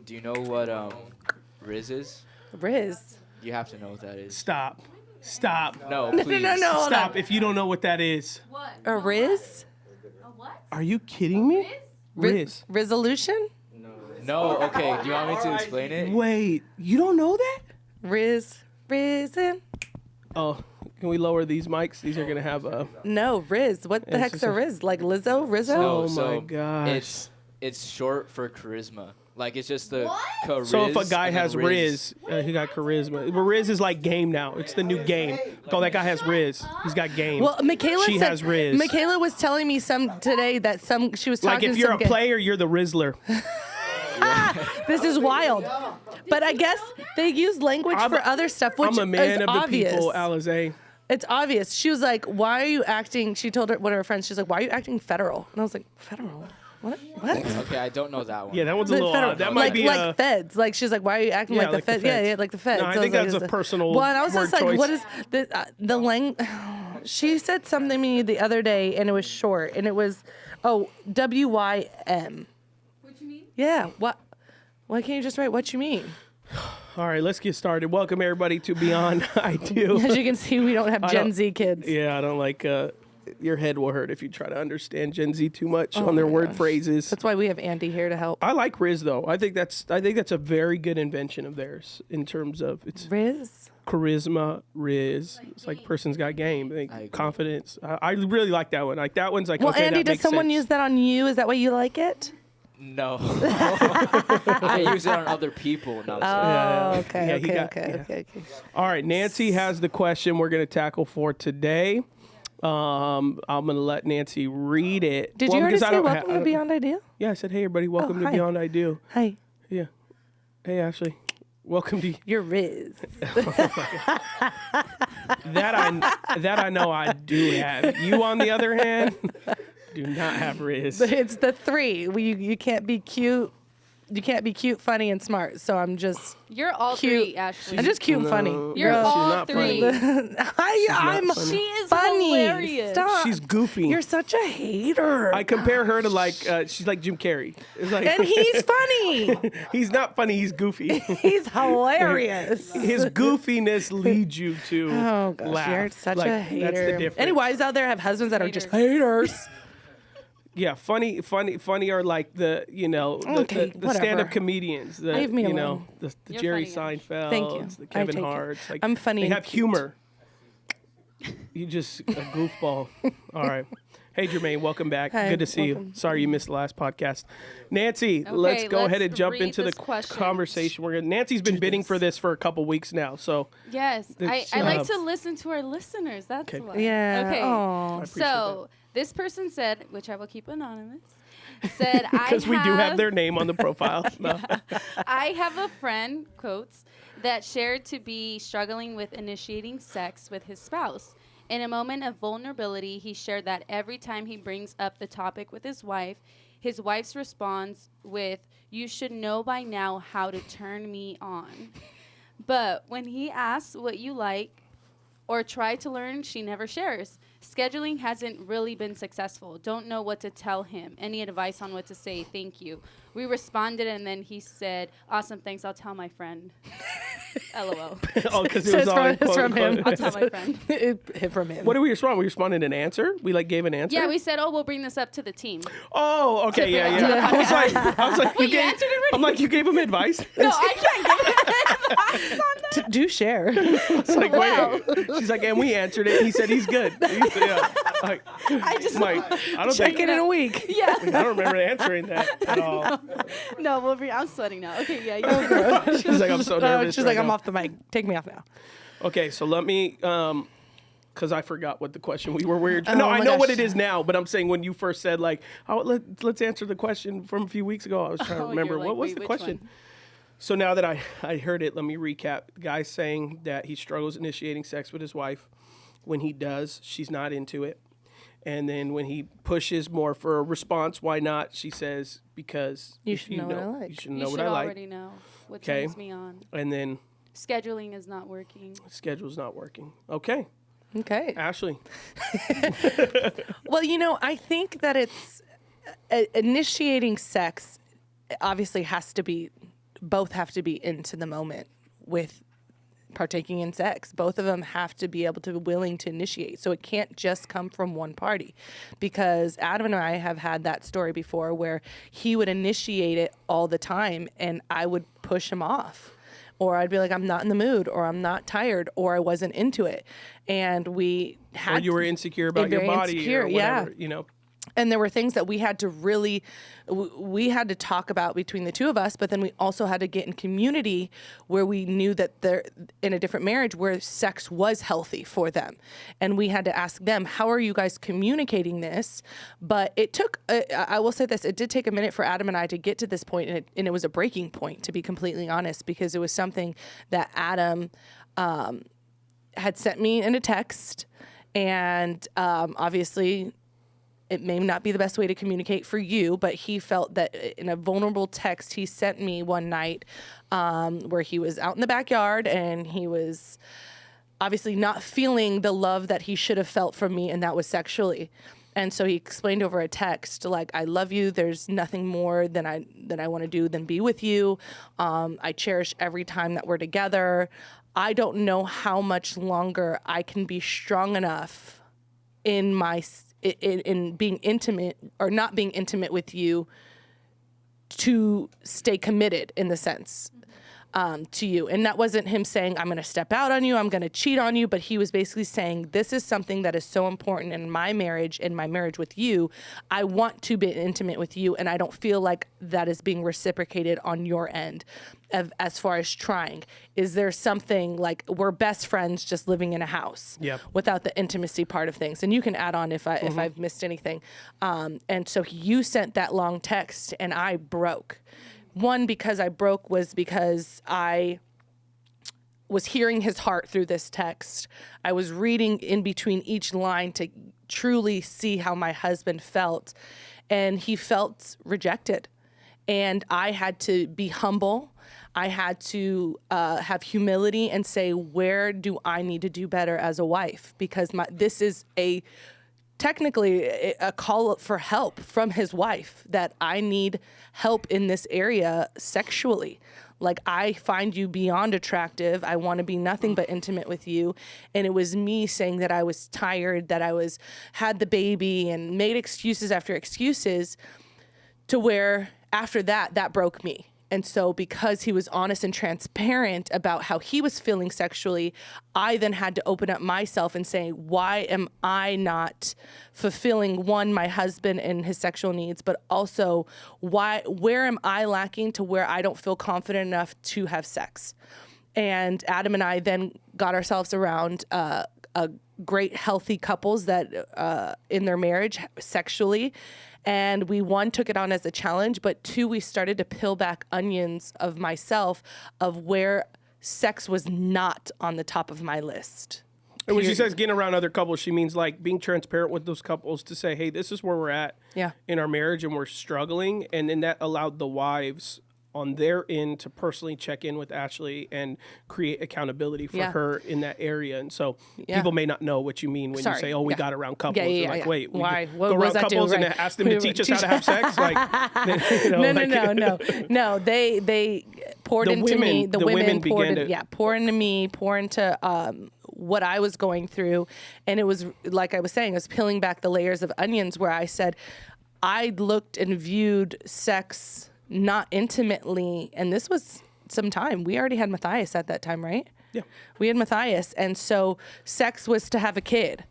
do you know what Riz is? Riz. You have to know what that is. Stop. No, please. No. Stop if you don't know what that is. What? A Riz? A what? Are you kidding me? Riz. Resolution? No, okay. Do you want me to explain it? Wait, you don't know that? Risen? Oh, can we lower these mics? These are going to have a... No, Riz. What the heck's a Riz? Like Rizzo? No, Oh my gosh. It's short for charisma. Like, it's just the charisma. So if a guy has Riz, he got charisma. But Riz is like game now. It's the new game. Oh, that guy has Riz. He's got game. Well, She has Riz. Michaela was telling me today that she was talking Like if to you're some a player, you're the Rizzler. This is wild. But I guess they use language for other stuff, which I'm a man is of obvious. the people, Alizé. It's obvious. She was like, why are you acting? She told one of her friends, she's like, why are you acting federal? And I was like, federal? What? Okay, I don't know that one. Yeah, that one's a little Federal. odd. That might be like feds. Like she's like, why are you acting Yeah, like the like the feds? feds. Yeah, like the feds. No, I So think was like, that's a personal Well, and I was word just like, choice. what is the language? She said something to me the other day, and it was short, and it was, WYM. What you mean? Yeah. What? Why can't you just write what you mean? All right, let's get started. Welcome everybody to Beyond I Do. As you can see, we don't have Gen Z kids. Yeah, I don't like. Your head will hurt if you try to understand Gen Z too much on their word phrases. That's why we have Andy here to help. I like Riz though. I think that's a very good invention of theirs in terms of its Riz? charisma. Riz. It's like person's got game. I agree. Confidence. I really like that one. Like that one's like. Well, okay, Andy, that does makes someone sense. use that on you? Is that why you like it? No. I use it on other people. No, Oh, Yeah, okay, he got- okay. All right, Nancy has the question we're going to tackle for today. I'm going to let Nancy read it. Did you already because I say don't welcome to Beyond Idea? Yeah, I said, hey, everybody, welcome to hi. Beyond I Do. Hi, Yeah. Hey, Ashley. Welcome to you're Riz. that. I know I do have. You, on the other hand, do not have Riz. It's the three. You can't be cute. You can't be cute, funny, and smart. So I'm just You're all cute. three, Ashley. I'm just cute and funny. You're No, she's all not three. funny. I'm not funny. She is funny. hilarious. Stop. She's goofy. You're such a hater. I compare her to like she's like Jim Carrey. It's like, and he's funny. he's not funny. He's goofy. He's hilarious. His goofiness leads you to Oh gosh, laugh. you're such Like, a hater. That's the difference. Any wives out there have husbands that are just haters. Yeah, funny are like the Okay, the whatever. stand-up comedians. The Leave me you alone. know the You're Jerry funny, Seinfeld, Thank you. the I Kevin take it. Harts. Like I'm funny They and have cute. humor. You just a goofball. All right. Hey Jermaine, welcome back. Hi, Good to see welcome. you. Sorry you missed the last podcast. Nancy, let's go ahead and jump read into the this question. conversation. Nancy's been bidding for this for a couple weeks now, so Yes, It's, I like uh, to listen to our listeners. That's Okay. why. Yeah. Okay. Aw. appreciate So this person said, which I will keep anonymous, said because we do have their name on the profile. No. I have a friend, quotes, that shared to be struggling with initiating sex with his spouse. In a moment of vulnerability, he shared that every time he brings up the topic with his wife's responds with, "You should know by now how to turn me on." But when he asks what you like or try to learn, she never shares. Scheduling hasn't really been successful. Don't know what to tell him. Any advice on what to say? Thank you. We responded, and then he said, "Awesome, thanks. I'll tell my friend." LOL. Oh, because So it was it's all from- in it's quote, from him. unquote. I'll tell my friend. Hit from him. What did we respond? We responded an answer. We gave an answer. Yeah, we said, "Oh, we'll bring this up to the team." Oh, okay, yeah. I was like, Wait, you answered already? I'm like, you gave him advice. No, I can't give advice on that. Do share. It's like, Wow. wait. She's like, and we answered it. He said he's good. Yeah. Like, I just I'm like, I don't Check think it in a week. Yeah. I don't remember answering that at all. No, I'm sweating now. Okay, yeah. You She's like, I'm so nervous. She's right like, I'm now. off the mic. Take me off now. Okay, so let me, because I forgot what the question we were weird. Oh No, I my know what gosh. it is now, but I'm saying when you first said like, oh, let's answer the question from a few weeks ago. I was trying to Oh, remember you're like, what was wait, the which question. one? So now that I heard it, let me recap. The guy's saying that he struggles initiating sex with his wife. When he does, she's not into it. And then when he pushes more for a response, why not? She says, because You if should know what I like. You should You know should what I like. already know what Okay. turns me on. And then Scheduling is not working. schedule's not working. Okay. Okay. Ashley. Well, I think that it's initiating sex obviously has to be both have to be into the moment with partaking in sex. Both of them have to be able to be willing to initiate. So it can't just come from one party, because Adam and I have had that story before where he would initiate it all the time and I would push him off, or I'd be like, I'm not in the mood, or I'm not tired, or I wasn't into it. And we had, or you were insecure about your body or whatever, you know. And there were things that we had to really, we had to talk about between the two of us, but then we also had to get in community where we knew that they're in a different marriage where sex was healthy for them. And we had to ask them, how are you guys communicating this? But it took, I will say this, it did take a minute for Adam and I to get to this point, and it was a breaking point, to be completely honest, because it was something that Adam had sent me in a text, and obviously it may not be the best way to communicate for you, but he felt that in a vulnerable text he sent me one night where he was out in the backyard and he was obviously not feeling the love that he should have felt from me, and that was sexually. And so he explained over a text, like, I love you. There's nothing more than I want to do than be with you. I cherish every time that we're together. I don't know how much longer I can be strong enough in my in being intimate or not being intimate with you to stay committed, in the sense, to you. And that wasn't him saying, I'm going to step out on you, I'm going to cheat on you, but he was basically saying, this is something that is so important in my marriage with you. I want to be intimate with you, and I don't feel like that is being reciprocated on your end as far as trying. Is there something, like, we're best friends just living in a house without the intimacy part of things? And you can add on if I've missed anything. And so you sent that long text and I broke. One, because I broke was because I was hearing his heart through this text. I was reading in between each line to truly see how my husband felt, and he felt rejected. And I had to be humble. I had to have humility and say, where do I need to do better as a wife? Because this is technically a call for help from his wife, that I need help in this area sexually. Like, I find you beyond attractive. I want to be nothing but intimate with you. And it was me saying that I was tired, that I had the baby, and made excuses after excuses, to where after that broke me. And so because he was honest and transparent about how he was feeling sexually, I then had to open up myself and say, why am I not fulfilling, one, my husband and his sexual needs, but also where am I lacking to where I don't feel confident enough to have sex? And Adam and I then got ourselves around a great, healthy couples that in their marriage sexually. And we, one, took it on as a challenge, but two, we started to peel back onions of myself of where sex was not on the top of my list. And when she says getting around other couples, she means like being transparent with those couples to say, hey, this is where we're at in our marriage and we're struggling. And then that allowed the wives on their end to personally check in with Ashlee and create accountability for her in that area. And so people may not know what you mean when you say, oh, we got around couples. They're like, wait, why? What go around couples and ask them to teach us how to have sex? Like, No. They poured into me. The women pour into me, pour into what I was going through. And it was, like I was saying, I was peeling back the layers of onions, where I said, I looked and viewed sex not intimately, and this was some time. We already had Matthias at that time, right? Yeah. We had Matthias, and so sex was to have a kid.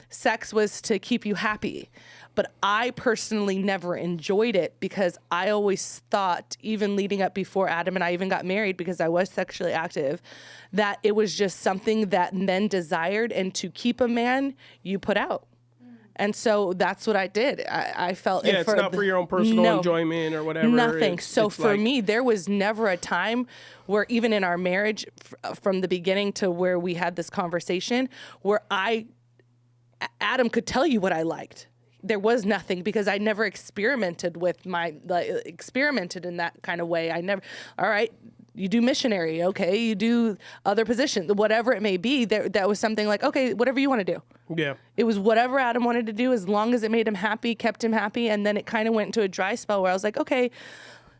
Sex was to keep you happy. But I personally never enjoyed it, because I always thought, even leading up before Adam and I even got married, because I was sexually active, that it was just something that men desired, and to keep a man, you put out. And so that's what I did. I felt it's not for your own personal enjoyment or whatever. Nothing. So for me, there was never a time where, even in our marriage, from the beginning to where we had this conversation, where Adam could tell you what I liked. There was nothing, because I never experimented experimented in that kind of way. All right, you do missionary, okay, you do other positions, whatever it may be. That was something like, okay, whatever you want to do. Yeah. It was whatever Adam wanted to do, as long as it made him happy, kept him happy. And then it kind of went into a dry spell where I was like, okay,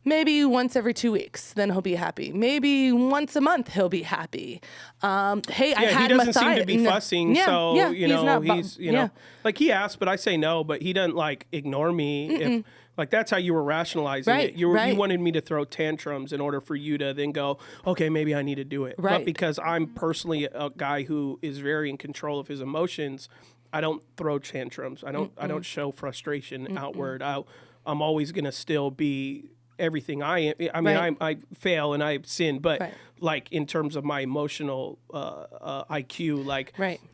Maybe once every 2 weeks, then he'll be happy. Maybe once a month, he'll be happy. Hey, I had he doesn't seem to be fussing. So, you know, he's, you know, like he asks, but I say no, but he doesn't like ignore me. If like, that's how you were rationalizing it. You wanted me to throw tantrums in order for you to then go, okay, maybe I need to do it. Right. But because I'm personally a guy who is very in control of his emotions, I don't throw tantrums. I don't show frustration outward. I'm always going to still be everything I am. I mean, I fail and I sin, but like in terms of my emotional IQ, like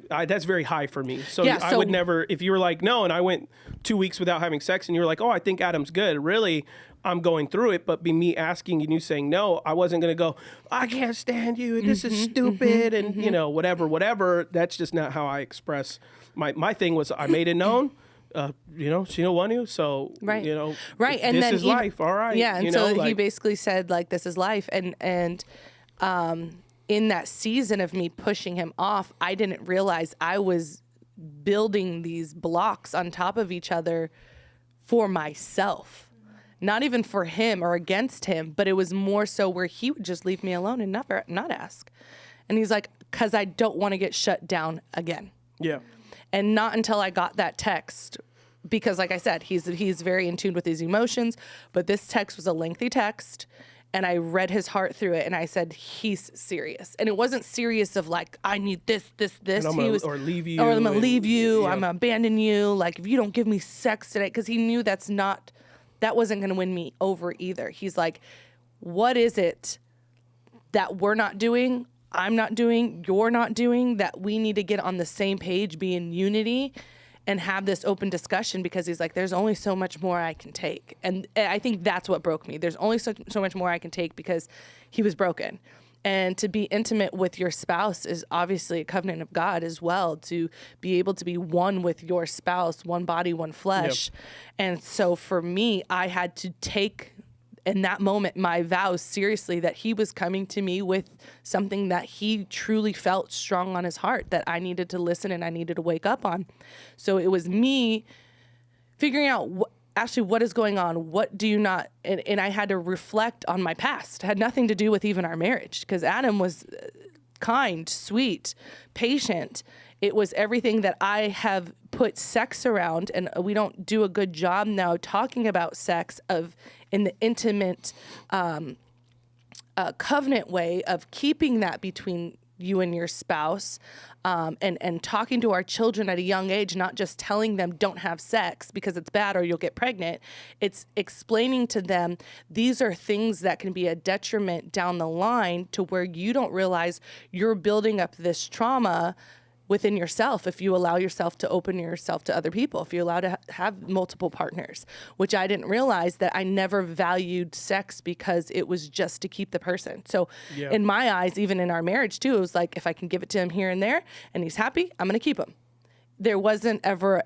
that's very high for me. So I would never, if you were like, no, and I went 2 weeks without having sex and you were like, oh, I think Adam's good. Really, I'm going through it, but me asking and you saying no, I wasn't going to go, I can't stand you. This is stupid. And you know, whatever. That's just not how I express my thing was I made it known. You know, she don't want to, so you know, and this then is life, all right. Yeah, and you so know, he basically said like, this is life, and in that season of me pushing him off, I didn't realize I was building these blocks on top of each other for myself, not even for him or against him, but it was more so where he would just leave me alone and not ask, and he's like, because I don't want to get shut down again. Yeah. And not until I got that text, because like I said, he's very in tune with his emotions, but this text was a lengthy text, and I read his heart through it, and I said, he's serious. And it wasn't serious of like, I need this. Or leave you. Or I'm going to leave you. I'm going to abandon you. Like, if you don't give me sex today, because he knew that wasn't going to win me over either. He's like, what is it that we're not doing? I'm not doing, you're not doing, that we need to get on the same page, be in unity, and have this open discussion, because he's like, there's only so much more I can take. And I think that's what broke me. There's only so much more I can take, because he was broken. And to be intimate with your spouse is obviously a covenant of God as well, to be able to be one with your spouse, one body, one flesh. Yep. And so for me, I had to take in that moment my vows seriously, that he was coming to me with something that he truly felt strong on his heart that I needed to listen and I needed to wake up on. So it was me figuring out actually what is going on, what do you not, and I had to reflect on my past. It had nothing to do with even our marriage, because Adam was kind, sweet, patient. It was everything that I have put sex around, and we don't do a good job now talking about sex in the intimate covenant way of keeping that between you and your spouse, and talking to our children at a young age, not just telling them don't have sex because it's bad or you'll get pregnant. It's explaining to them these are things that can be a detriment down the line, to where you don't realize you're building up this trauma within yourself if you allow yourself to open yourself to other people, if you allow to have multiple partners, which I didn't realize that I never valued sex because it was just to keep the person. So in my eyes, even in our marriage too, it was like, if I can give it to him here and there and he's happy, I'm going to keep him. There wasn't ever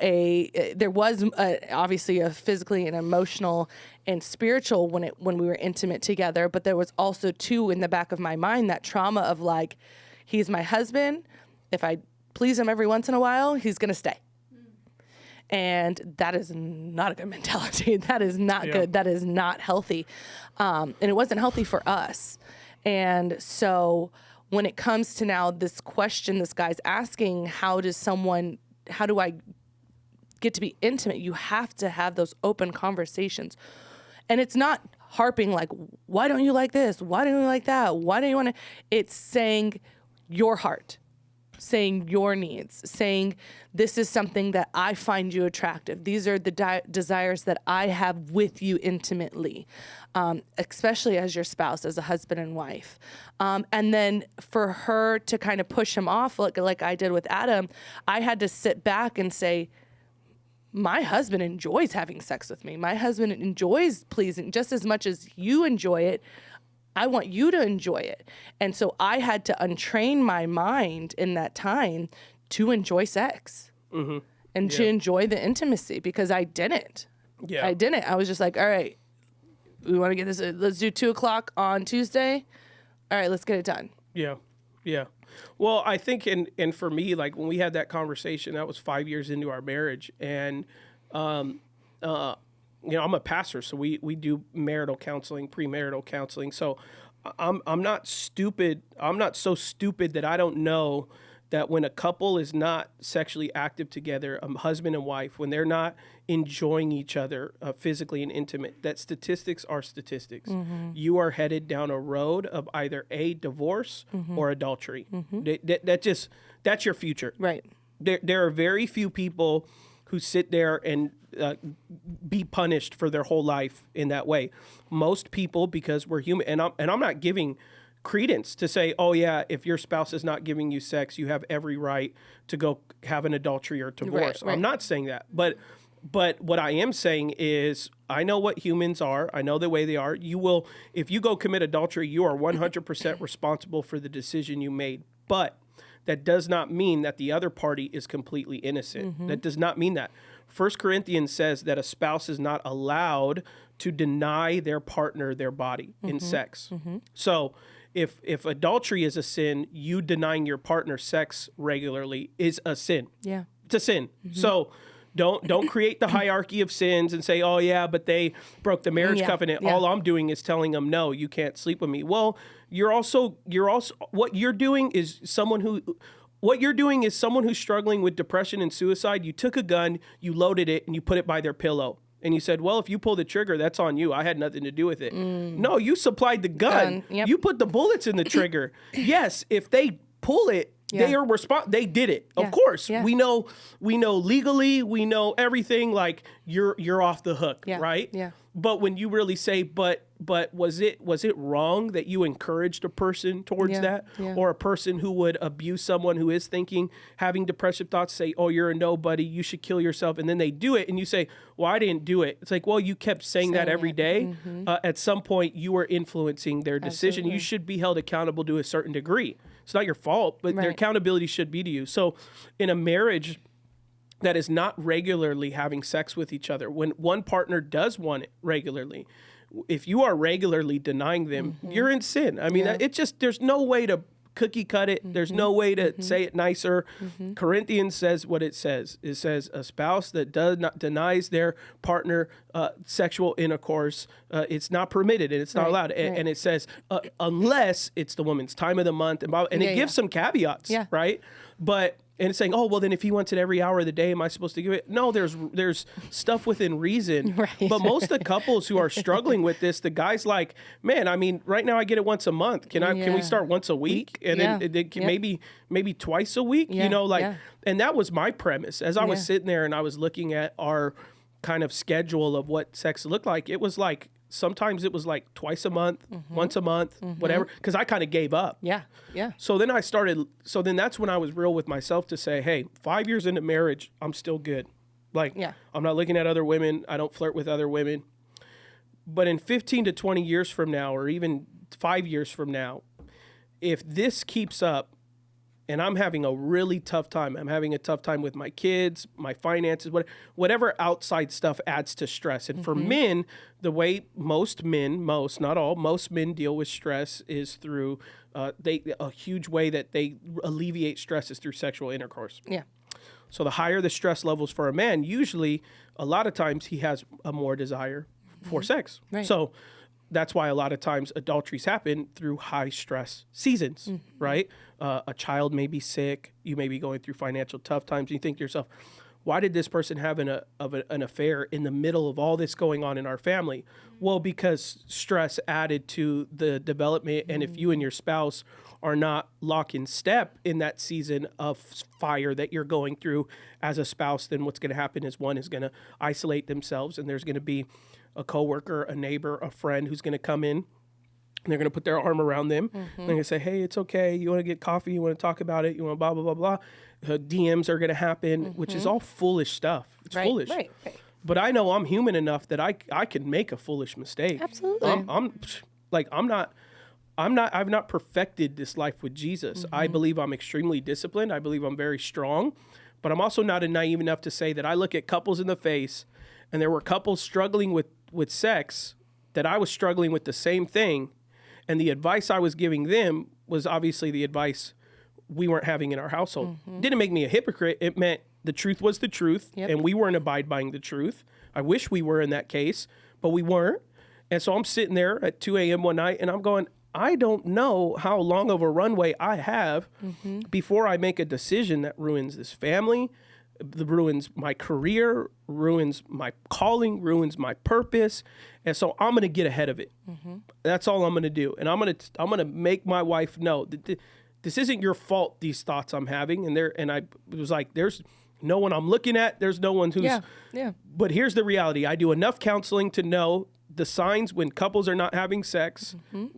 obviously a physically and emotional and spiritual when we were intimate together, but there was also too in the back of my mind that trauma of like, he's my husband. If I please him every once in a while, he's going to stay. And that is not a good mentality. That is not good. That is not healthy. And it wasn't healthy for us. And so when it comes to now this question this guy's asking, how do I get to be intimate? You have to have those open conversations. And it's not harping like, why don't you like this? Why don't you like that? Why do you want to? It's saying your heart, saying your needs, saying this is something that I find you attractive. These are the desires that I have with you intimately, especially as your spouse, as a husband and wife. And then for her to kind of push him off, like I did with Adam, I had to sit back and say, my husband enjoys having sex with me. My husband enjoys pleasing just as much as you enjoy it. I want you to enjoy it. And so I had to untrain my mind in that time to enjoy sex and to enjoy the intimacy, because I didn't. Yeah. I didn't. I was just like, all right, we want to get this. Let's do 2:00 on Tuesday. All right, let's get it done. Yeah. Yeah. Well, I think, and for me, like when we had that conversation, that was 5 years into our marriage. And, I'm a pastor, so we do marital counseling, premarital counseling. So I'm not stupid. I'm not so stupid that I don't know that when a couple is not sexually active together, a husband and wife, when they're not enjoying each other physically and intimate, that statistics are statistics. You are headed down a road of either a divorce or adultery. That's your future. Right. There are very few people who sit there and be punished for their whole life in that way. Most people, because we're human, and I'm not giving credence to say, oh yeah, if your spouse is not giving you sex, you have every right to go have an adultery or divorce. Right. I'm not saying that, but what I am saying is I know what humans are. I know the way they are. If you go commit adultery, you are 100% responsible for the decision you made. But that does not mean that the other party is completely innocent. That does not mean that. 1 Corinthians says that a spouse is not allowed to deny their partner their body in sex. So if adultery is a sin, you denying your partner sex regularly is a sin. Yeah. It's a sin. So don't create the hierarchy of sins and say, oh yeah, but they broke the marriage covenant. Yeah. All I'm doing is telling them, no, you can't sleep with me. Well, you're also what you're doing is someone who's struggling with depression and suicide. You took a gun, you loaded it, and you put it by their pillow. And you said, well, if you pull the trigger, that's on you. I had nothing to do with it. No, you supplied the gun. Yep. You put the bullets in the trigger. Yes, if they pull it, they are they did it. Yeah. Of course. Yeah. We know legally, we know everything, like you're off the hook, right? Yeah. But when you really say, but was it wrong that you encouraged a person towards that? Yeah. Or a person who would abuse someone who is having depressive thoughts, say, oh, you're a nobody, you should kill yourself, and then they do it, and you say, well, I didn't do it. It's like, well, you kept saying that every day. At some point, you were influencing their decision. Absolutely. You should be held accountable to a certain degree. It's not your fault, but their accountability should be to you. So in a marriage that is not regularly having sex with each other, when one partner does want it regularly, if you are regularly denying them, you're in sin. I mean, there's no way to cookie cut it. There's no way to say it nicer. Corinthians says what it says. It says a spouse that denies their partner sexual intercourse, it's not permitted and it's not allowed. And it says unless it's the woman's time of the month, and it gives some caveats, right? And it's saying, oh, well, then if he wants it every hour of the day, am I supposed to give it? No, there's stuff within reason. Right. But most of the couples who are struggling with this, the guy's like, man, I mean, right now I get it once a month. Can we start once a week? And then maybe twice a week, and that was my premise. As I was sitting there and I was looking at our kind of schedule of what sex looked like, it was like, sometimes it was like twice a month, once a month, whatever, because I kind of gave up. Yeah. So then that's when I was real with myself to say, hey, 5 years into marriage, I'm still good. I'm not looking at other women. I don't flirt with other women. But in 15 to 20 years from now, or even 5 years from now, if this keeps up, and I'm having a really tough time. I'm having a tough time with my kids, my finances, whatever outside stuff adds to stress. And for men, the way most men deal with stress is through a huge way that they alleviate stress is through sexual intercourse. Yeah. So the higher the stress levels for a man, usually a lot of times he has a more desire for sex. Right. So that's why a lot of times adulteries happen through high stress seasons, right? A child may be sick. You may be going through financial tough times. You think to yourself, why did this person have an affair in the middle of all this going on in our family? Well, because stress added to the development. And if you and your spouse are not lock in step in that season of fire that you're going through as a spouse, then what's going to happen is one is going to isolate themselves, and there's going to be a coworker, a neighbor, a friend who's going to come in, and they're going to put their arm around them. And they're going to say, hey, it's okay. You want to get coffee? You want to talk about it? You want blah, blah, blah, blah. DMs are going to happen, which is all foolish stuff. It's foolish. Right. But I know I'm human enough that I can make a foolish mistake. Absolutely. I've not perfected this life with Jesus. I believe I'm extremely disciplined. I believe I'm very strong, but I'm also not naive enough to say that I look at couples in the face, and there were couples struggling with sex, that I was struggling with the same thing, and the advice I was giving them was obviously the advice we weren't having in our household. Didn't make me a hypocrite. It meant The truth was the truth, and we weren't abiding by the truth. I wish we were in that case, but we weren't. And so I'm sitting there at 2 a.m. one night, and I'm going, I don't know how long of a runway I have before I make a decision that ruins this family, ruins my career, ruins my calling, ruins my purpose. And so I'm going to get ahead of it. That's all I'm going to do. And I'm going to make my wife know that this isn't your fault, these thoughts I'm having. And I was like, there's no one I'm looking at. There's no one who's, but here's the reality. I do enough counseling to know the signs when couples are not having sex,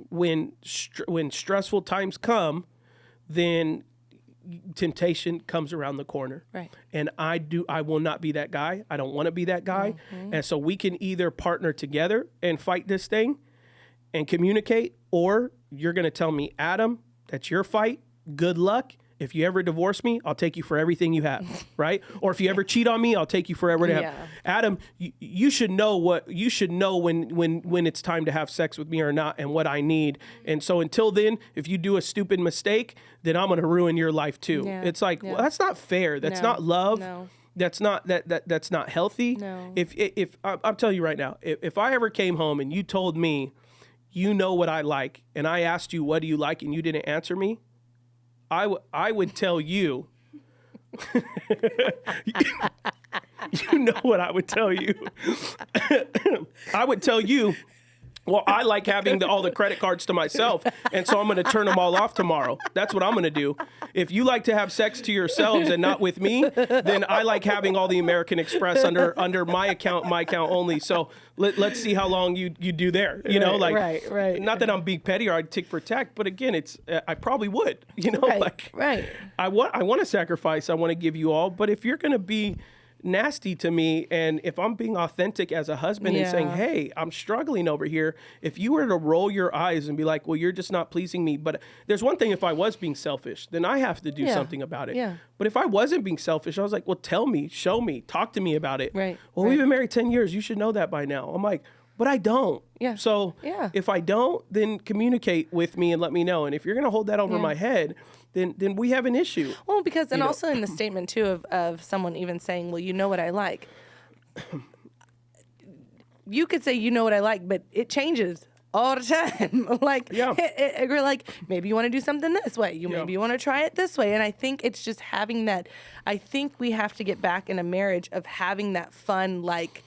when stressful times come, then temptation comes around the corner. Right. And I will not be that guy. I don't want to be that guy. And so we can either partner together and fight this thing and communicate, or you're going to tell me, Adam, that's your fight. Good luck. If you ever divorce me, I'll take you for everything you have, right? Or if you ever cheat on me, I'll take you for everything I have. Adam, you should know when it's time to have sex with me or not, and what I need. And so until then, if you do a stupid mistake, then I'm going to ruin your life too. Yeah. It's like, well, that's not fair. That's not love. No. That's not that's not healthy. No. If I'm telling you right now, if I ever came home and you told me, you know what I like, and I asked you, what do you like, and you didn't answer me, I would tell you, you know what I would tell you. I would tell you, well, I like having all the credit cards to myself, and so I'm going to turn them all off tomorrow. That's what I'm going to do. If you like to have sex to yourselves and not with me, then I like having all the American Express under my account only. So let's see how long you do there. You know, like, right. Not that I'm being petty or I'd tick for tack, but again, I probably would. You know, I want to sacrifice. I want to give you all, but if you're going to be nasty to me, and if I'm being authentic as a husband and saying, hey, I'm struggling over here, if you were to roll your eyes and be like, well, you're just not pleasing me. But there's one thing, if I was being selfish, then I have to do something about it. Yeah. But if I wasn't being selfish, I was like, well, tell me, show me, talk to me about it. Right. Well, we've been married 10 years. You should know that by now. I'm like, but I don't. Yeah. So if I don't, then communicate with me and let me know. And if you're going to hold that over my head, then we have an issue. Well, because, and also in the statement too of someone even saying, well, you know what I like. You could say, you know what I like, but it changes all the time. Like, you're like, maybe you want to do something this way. Maybe you want to try it this way. And I think it's just having that, I think we have to get back in a marriage of having that fun, like,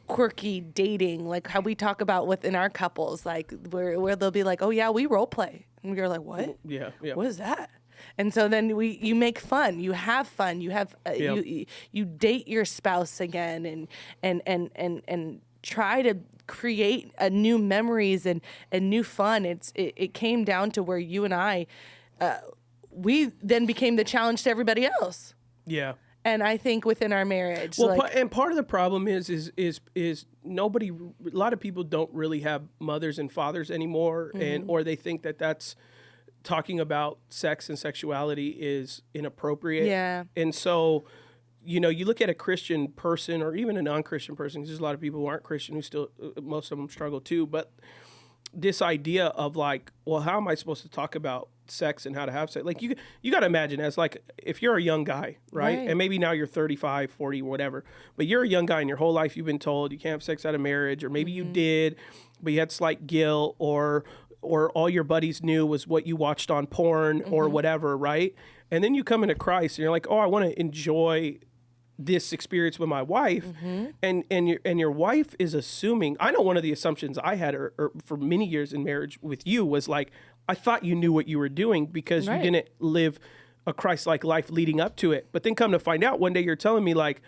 quirky dating, like how we talk about within our couples, like where they'll be like, oh yeah, we role play. And you're like, what? Yeah. What is that? And so then you make fun, you have fun, you have you date your spouse again, and try to create a new memories and new fun. It came down to where you and I, we then became the challenge to everybody else. Yeah. And I think within our marriage, well, and part of the problem is nobody. A lot of people don't really have mothers and fathers anymore, or they think that that's talking about sex and sexuality is inappropriate. Yeah. And so, you look at a Christian person or even a non-Christian person, because there's a lot of people who aren't Christian who still, most of them struggle too. But this idea of like, well, how am I supposed to talk about sex and how to have sex? Like, you got to imagine, as like, if you're a young guy, right? And maybe now you're 35, 40, whatever, but you're a young guy and your whole life you've been told you can't have sex out of marriage, or maybe you did, but you had slight guilt, or all your buddies knew was what you watched on porn or whatever, right? And then you come into Christ and you're like, oh, I want to enjoy this experience with my wife, and your wife is assuming. I know one of the assumptions I had or for many years in marriage with you was like, I thought you knew what you were doing because you didn't live a Christ-like life leading up to it. But then come to find out, one day you're telling me like,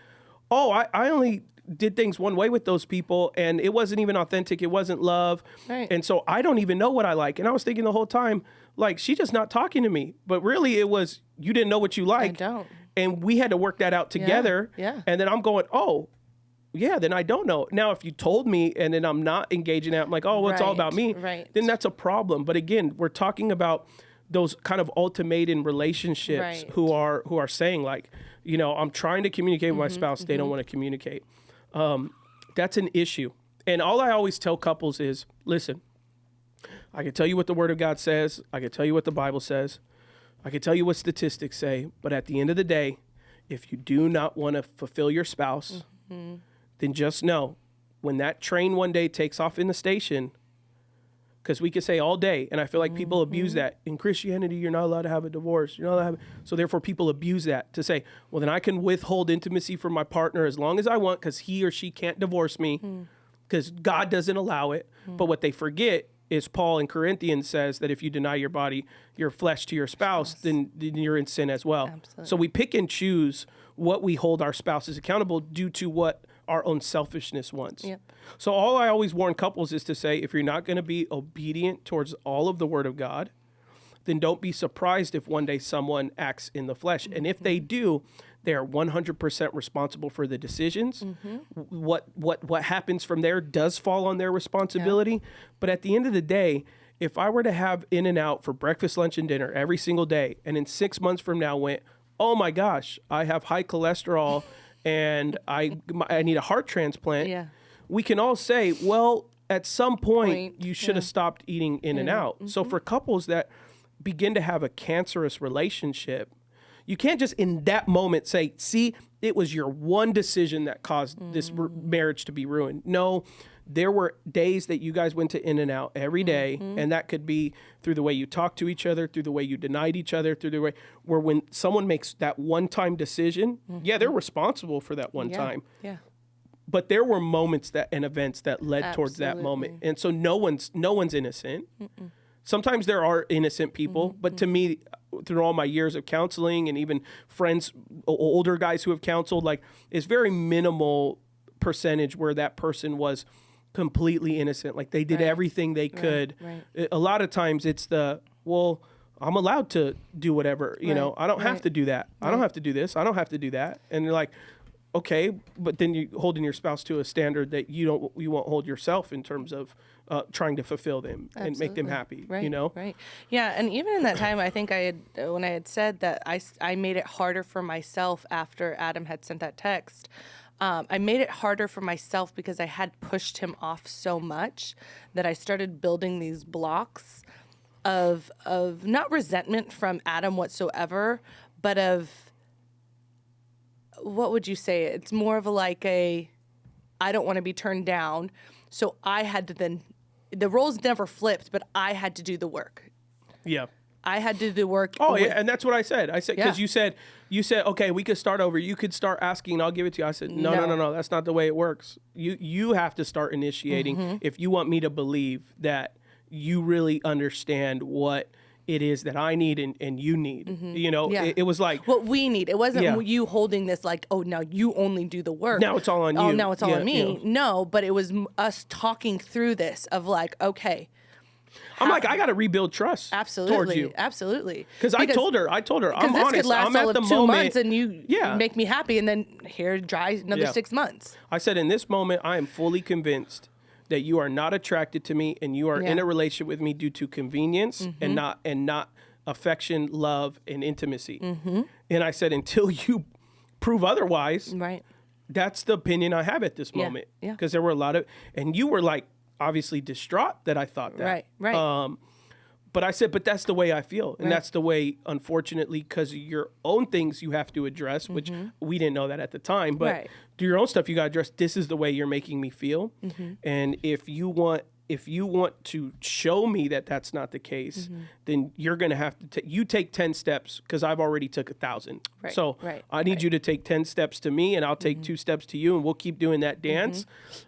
oh, I only did things one way with those people, and it wasn't even authentic. It wasn't love. Right. And so I don't even know what I like. And I was thinking the whole time, like, she's just not talking to me. But really it was, you didn't know what you liked. I don't. And we had to work that out together. Yeah. And then I'm going, oh, yeah, then I don't know. Now, if you told me and then I'm not engaging in it, I'm like, oh, well, it's all about me. Right. Then that's a problem. But again, we're talking about those kind of ultimatum relationships who are saying like, I'm trying to communicate with my spouse. They don't want to communicate. That's an issue. And all I always tell couples is, listen, I can tell you what the Word of God says. I can tell you what the Bible says. I can tell you what statistics say. But at the end of the day, if you do not want to fulfill your spouse, then just know when that train one day takes off in the station, because we could say all day, and I feel like people abuse that. In Christianity, you're not allowed to have a divorce. You're not allowed to have, so therefore people abuse that to say, well, then I can withhold intimacy from my partner as long as I want because he or she can't divorce me because God doesn't allow it. But what they forget is Paul in Corinthians says that if you deny your body, your flesh to your spouse, then you're in sin as well. Absolutely. So we pick and choose what we hold our spouses accountable due to what our own selfishness wants. Yep. So all I always warn couples is to say, if you're not going to be obedient towards all of the word of God, then don't be surprised if one day someone acts in the flesh. And if they do, they are 100% responsible for the decisions. What happens from there does fall on their responsibility. Yeah. But at the end of the day, if I were to have In-N-Out for breakfast, lunch, and dinner every single day, and in 6 months from now went, oh my gosh, I have high cholesterol and I need a heart transplant, Yeah. we can all say, well, at some point you should have stopped eating In-N-Out. So for couples that begin to have a cancerous relationship, you can't just in that moment say, see, it was your one decision that caused this marriage to be ruined. No, there were days that you guys went to In-N-Out every day, and that could be through the way you talked to each other, through the way you denied each other, through the way where when someone makes that one-time decision, yeah, they're responsible for that one time. Yeah. But there were moments that and events that led towards that moment. And so no one's innocent. Sometimes there are innocent people, but to me, through all my years of counseling and even friends, older guys who have counseled, like, it's very minimal percentage where that person was completely innocent. Like they did everything they could. Right. A lot of times it's well, I'm allowed to do whatever, you know, I don't have to do that. I don't have to do this. I don't have to do that. And you're like, okay, but then you're holding your spouse to a standard that you won't hold yourself in terms of trying to fulfill them and make them happy, you know? Right. Yeah. And even in that time, I think when I had said that I made it harder for myself after Adam had sent that text, I made it harder for myself because I had pushed him off so much that I started building these blocks of not resentment from Adam whatsoever, but of, what would you say? It's more of I don't want to be turned down. So I had to then, the roles never flipped, but I had to do the work. Yeah. I had to do the work. Oh, yeah, and that's what I said. I said, because you said, okay, we could start over. You could start asking, and I'll give it to you. I said, no. That's not the way it works. You have to start initiating if you want me to believe that you really understand what it is that I need and you need. You know, it was like what we need. It wasn't you holding this like, oh, now you only do the work. Now it's all on you. Oh, now it's all on me. You know. No, but it was us talking through this of like, okay. I'm like, I got to rebuild trust towards you. Absolutely. Because I told her, I'm honest. This could last I'm all at of the 2 moment. months and you make me happy, and then here dry another 6 months. I said, in this moment, I am fully convinced that you are not attracted to me and you are in a relationship with me due to convenience and not affection, love, and intimacy. And I said, until you prove otherwise, that's the opinion I have at this moment. Because there were a lot of, and you were like, obviously distraught that I thought that. Right. But I said, but that's the way I feel. And that's the way, unfortunately, because of your own things you have to address, which we didn't know that at the time. But do your own stuff you got to address. This is the way you're making me feel. And if you want to show me that that's not the case, then you're going to have to take 10 steps because I've already took 1,000. So I need you to take 10 steps to me and I'll take 2 steps to you and we'll keep doing that dance.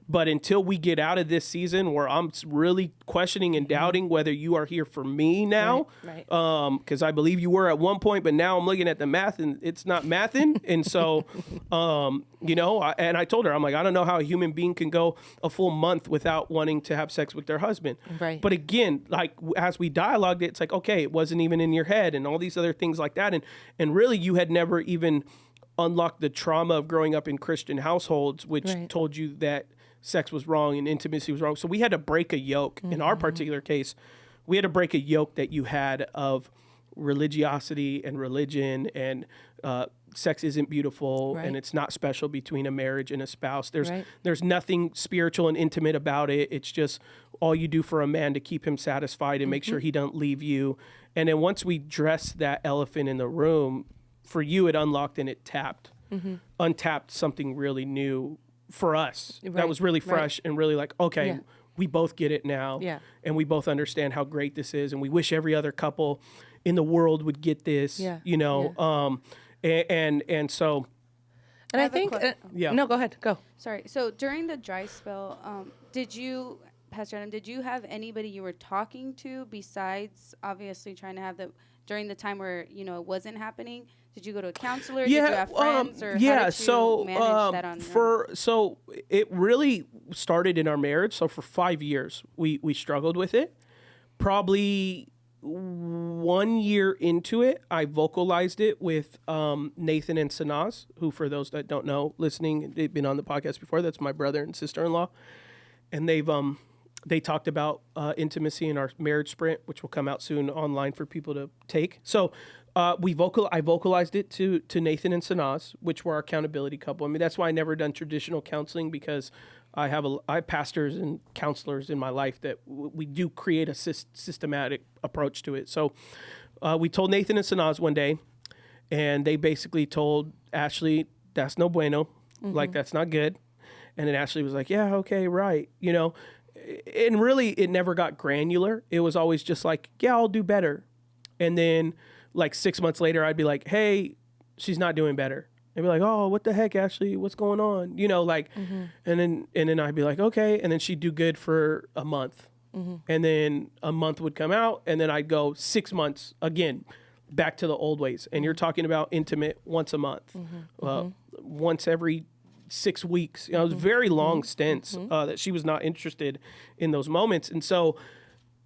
But until we get out of this season where I'm really questioning and doubting whether you are here for me now, because I believe you were at one point, but now I'm looking at the math and it's not mathing. And so, you know, and I told her, I'm like, I don't know how a human being can go a full month without wanting to have sex with their husband. But again, like as we dialogued, it's like, okay, it wasn't even in your head and all these other things like that. And really you had never even unlocked the trauma of growing up in Christian households, which told you that sex was wrong and intimacy was wrong. So we had to break a yoke. In our particular case, we had to break a yoke that you had of religiosity and religion and sex isn't beautiful and it's not special between a marriage and a spouse. There's nothing spiritual and intimate about it. It's just all you do for a man to keep him satisfied and make sure he don't leave you. And then once we dress that elephant in the room, For you, it unlocked and it untapped something really new for us. That was really fresh and really like, okay, we both get it now. Yeah. And we both understand how great this is. And we wish every other couple in the world would get this, you know? And so. And I think, no, go ahead, go. Sorry. So during the dry spell, Pastor Adam, did you have anybody you were talking to besides obviously trying to have during the time where, you know, it wasn't happening? Did you go to a counselor? Did you have friends? Or how did you manage that on your own? So it really started in our marriage. So for 5 years, we struggled with it. Probably 1 year into it, I vocalized it with Nathan and Sanaz, who, for those that don't know, listening, they've been on the podcast before. That's my brother and sister-in-law. And they talked about intimacy in our marriage sprint, which will come out soon online for people to take. So I vocalized it to Nathan and Sanaz, which were our accountability couple. I mean, that's why I never done traditional counseling, because I have pastors and counselors in my life that we do create a systematic approach to it. So we told Nathan and Sanaz one day, and they basically told Ashlee, that's no bueno, like that's not good. And then Ashlee was like, yeah, okay, right, you know. And really, it never got granular. It was always just like, yeah, I'll do better. And then like 6 months later, I'd be like, hey, she's not doing better. They'd be like, oh, what the heck, Ashlee? What's going on? You know, like, and then I'd be like, okay. And then she'd do good for a month. And then a month would come out, and then I'd go 6 months again, back to the old ways. And you're talking about intimate once a month, once every 6 weeks. You know, it was very long stints that she was not interested in those moments. And so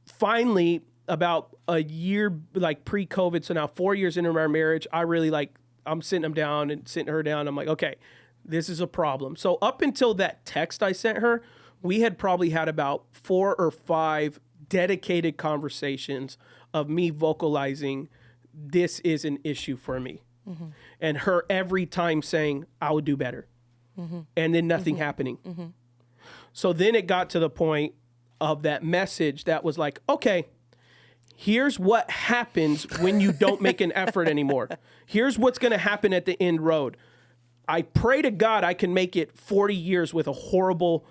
finally, about a year, like pre-COVID, so now 4 years into our marriage, I really like, I'm sitting them down and sitting her down. I'm like, okay, this is a problem. So up until that text I sent her, we had probably had about 4 or 5 dedicated conversations of me vocalizing, this is an issue for me. And her every time saying, I would do better. And then nothing happening. So then it got to the point of that message that was like, okay, here's what happens when you don't make an effort anymore. Here's what's going to happen at the end road. I pray to God I can make it 40 years with a horrible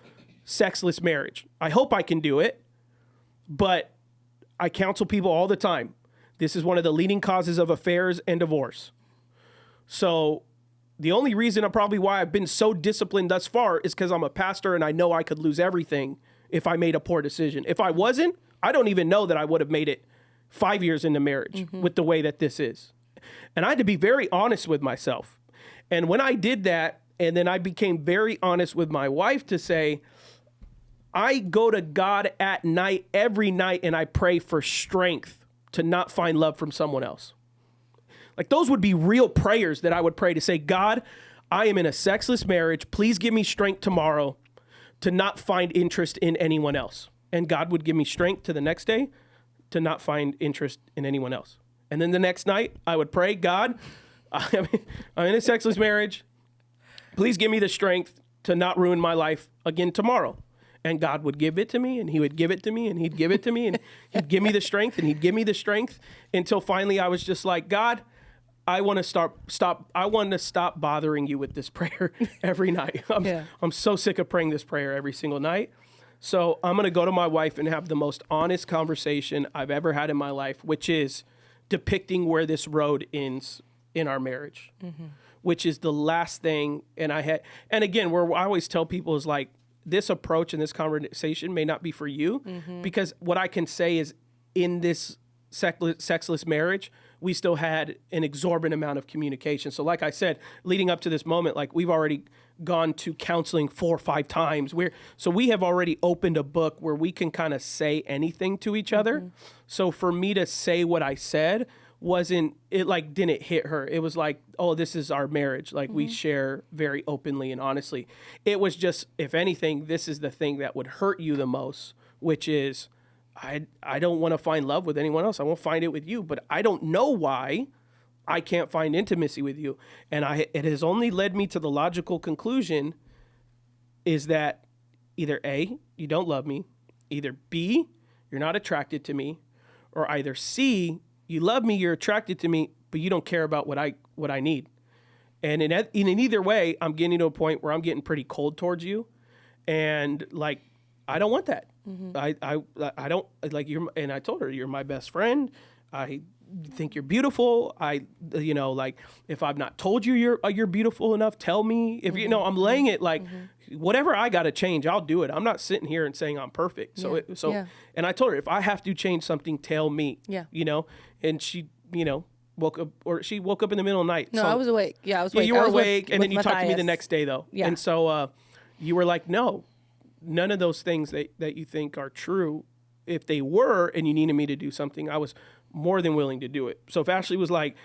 sexless marriage. I hope I can do it, but I counsel people all the time. This is one of the leading causes of affairs and divorce. So the only reason why I've been so disciplined thus far is because I'm a pastor and I know I could lose everything if I made a poor decision. If I wasn't, I don't even know that I would have made it 5 years into marriage with the way that this is. And I had to be very honest with myself. And when I did that, and then I became very honest with my wife to say, I go to God at night, every night, and I pray for strength to not find love from someone else. Like, those would be real prayers that I would pray to say, God, I am in a sexless marriage. Please give me strength tomorrow to not find interest in anyone else. And God would give me strength to the next day to not find interest in anyone else. And then the next night I would pray, God, I'm in a sexless marriage. Please give me the strength to not ruin my life again tomorrow. And God would give it to me, and he would give it to me, and he'd give it to me, and he'd give me the strength, and he'd give me the strength until finally I was just like, God, I want to stop bothering you with this prayer every night. I'm so sick of praying this prayer every single night. So I'm going to go to my wife and have the most honest conversation I've ever had in my life, which is depicting where this road ends in our marriage, which is the last thing. And again, where I always tell people is like, this approach and this conversation may not be for you, because what I can say is in this sexless marriage, we still had an exorbitant amount of communication. So like I said, leading up to this moment, like we've already gone to counseling 4 or 5 times. So we have already opened a book where we can kind of say anything to each other. So for me to say what I said didn't hit her. It was like, oh, this is our marriage. Like we share very openly and honestly. It was just, if anything, this is the thing that would hurt you the most, which is, I don't want to find love with anyone else. I won't find it with you, but I don't know why I can't find intimacy with you. And it has only led me to the logical conclusion is that either A, you don't love me, either B, you're not attracted to me, or either C, you love me, you're attracted to me, but you don't care about what I need. And in either way, I'm getting to a point where I'm getting pretty cold towards you, and like I don't want that. I don't like you're. And I told her, you're my best friend. I think you're beautiful. Like if I've not told you you're beautiful enough, tell me. If I'm laying it like whatever I got to change, I'll do it. I'm not sitting here and saying I'm perfect. And I told her, if I have to change something, tell me. Yeah. And she woke up in the middle of the night. No, so, I was awake. Yeah, I was awake. You were awake, and then you talked to me the next day though. Yeah. And so you were like, no, none of those things that you think are true. If they were, and you needed me to do something, I was more than willing to do it. So if Ashlee was like,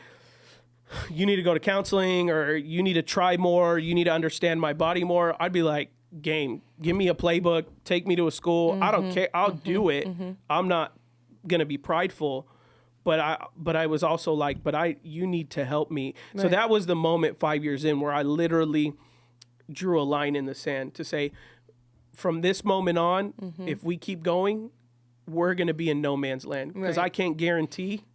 you need to go to counseling, or you need to try more, you need to understand my body more, I'd be like, game, give me a playbook, take me to a school. I don't care. I'll do it. I'm not going to be prideful, but I was also like, you need to help me. Right. So that was the moment 5 years in where I literally drew a line in the sand to say, from this moment on, if we keep going, we're going to be in no man's land, because I can't guarantee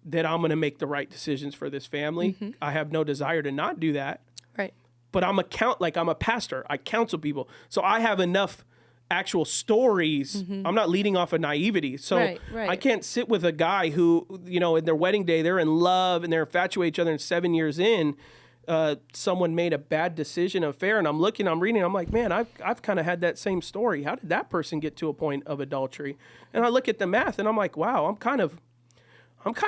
that I'm going to make the right decisions for this family. I have no desire to not do that. Right. But I'm a pastor. I counsel people. So I have enough actual stories. I'm not leading off of naivety. So I can't sit with a guy who, in their wedding day, they're in love and they're infatuated with each other, and 7 years in, someone made a bad decision, affair, and I'm reading, I'm like, man, I've kind of had that same story. How did that person get to a point of adultery? And I look at the math and I'm like, wow, I'm kind of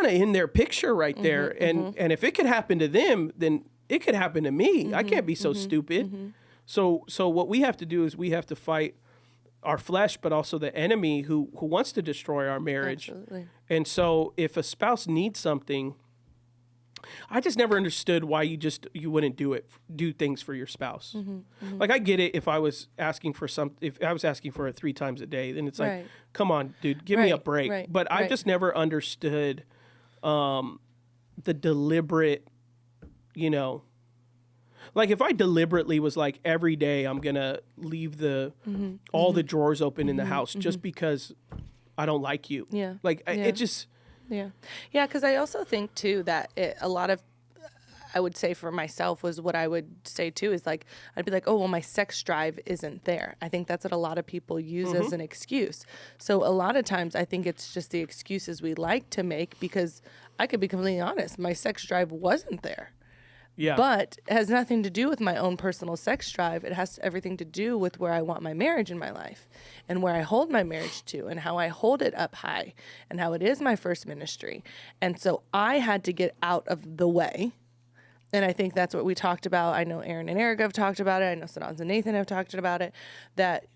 in their picture right there. And if it could happen to them, then it could happen to me. I can't be so stupid. So what we have to do is we have to fight our flesh, but also the enemy who wants to destroy our marriage. Absolutely. And so if a spouse needs something, I just never understood why you wouldn't do things for your spouse. Like, I get it if I was asking for it 3 times a day, then it's like, come on, dude, give me a break. But I just never understood the deliberate, like if I deliberately was like, every day I'm going to leave all the drawers open in the house just because I don't like you. Yeah. Like it just... Yeah. Yeah, because I also think, too, that a lot of, I would say for myself, was what I would say, too, is like, I'd be like, oh, well, my sex drive isn't there. I think that's what a lot of people use as an excuse. So a lot of times I think it's just the excuses we like to make, because I could be completely honest, my sex drive wasn't there. Yeah. But it has nothing to do with my own personal sex drive. It has everything to do with where I want my marriage in my life, and where I hold my marriage to, and how I hold it up high, and how it is my first ministry. And so I had to get out of the way. And I think that's what we talked about. I know Aaron and Eric have talked about it. I know Sadans and Nathan have talked about it, that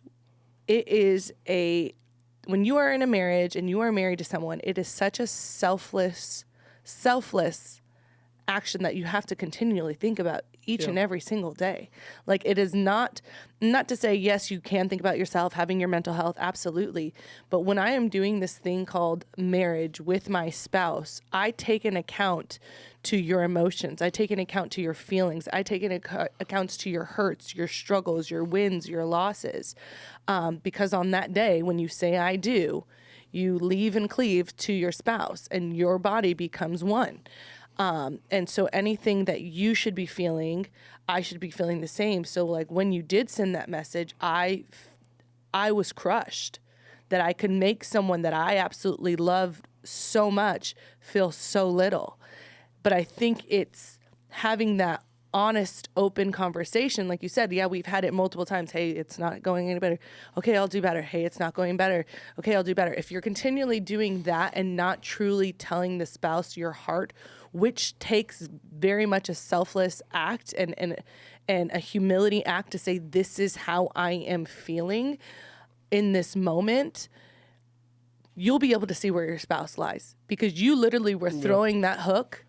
it is when you are in a marriage and you are married to someone, it is such a selfless action that you have to continually think about each and every single day. Like, it is not to say, yes, you can think about yourself, having your mental health, absolutely. But when I am doing this thing called marriage with my spouse, I take an account to your emotions. I take an account to your feelings. I take an account to your hurts, your struggles, your wins, your losses. Because on that day, when you say I do, you leave and cleave to your spouse, and your body becomes one. And so anything that you should be feeling, I should be feeling the same. So like when you did send that message, I was crushed that I could make someone that I absolutely loved so much feel so little. But I think it's having that honest, open conversation. Like you said, yeah, we've had it multiple times. Hey, it's not going any better. Okay, I'll do better. Hey, it's not going better. Okay, I'll do better. If you're continually doing that and not truly telling the spouse your heart, which takes very much a selfless act and a humility act to say, this is how I am feeling in this moment, you'll be able to see where your spouse lies, because you literally were throwing that hook.